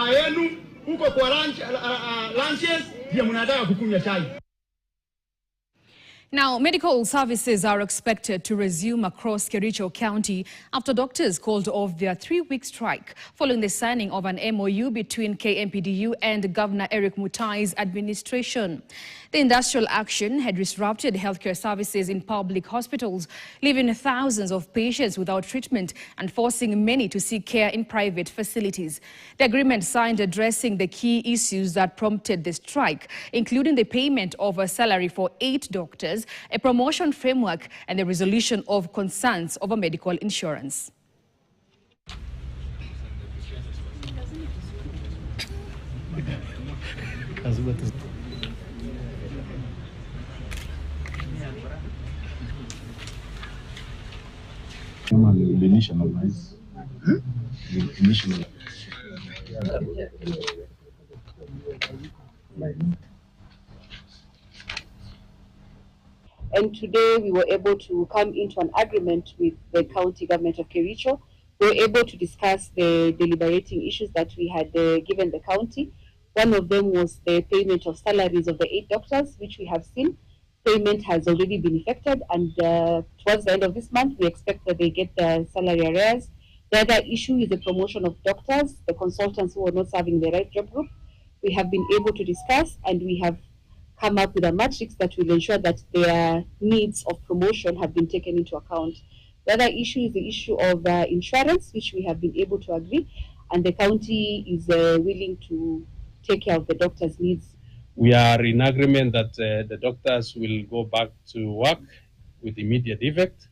jamaa yenu huko kwa lunches ndio mnataka kukunywa chai. Now, medical services are expected to resume across Kericho County after doctors called off their 3-week strike following the signing of an MOU between KMPDU and Governor Eric Mutai's administration. The industrial action had disrupted healthcare services in public hospitals, leaving thousands of patients without treatment and forcing many to seek care in private facilities. The agreement signed addressing the key issues that prompted the strike, including the payment of a salary for 8 doctors, a promotion framework, and the resolution of concerns over medical insurance. And today we were able to come into an agreement with the county government of Kericho. We were able to discuss the deliberating issues that we had given the county. One of them was the payment of salaries of the 8 doctors, which we have seen. Payment has already been effected, and towards the end of this month, we expect that they get their salary arrears. The other issue is the promotion of doctors, the consultants who are not serving the right job group. We have been able to discuss, and we have come up with a matrix that will ensure that their needs of promotion have been taken into account. The other issue is the issue of insurance, which we have been able to agree, and the county is willing to take care of the doctors' needs. We are in agreement that the doctors will go back to work with immediate effect,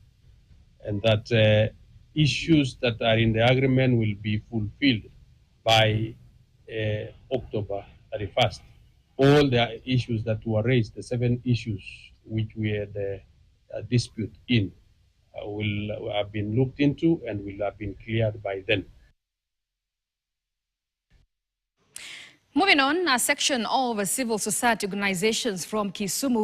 and that issues that are in the agreement will be fulfilled by October 31st. All the issues that were raised, the 7 issues which we had a dispute in, will have been looked into and will have been cleared by then. Moving on, a section of civil society organizations from Kisumu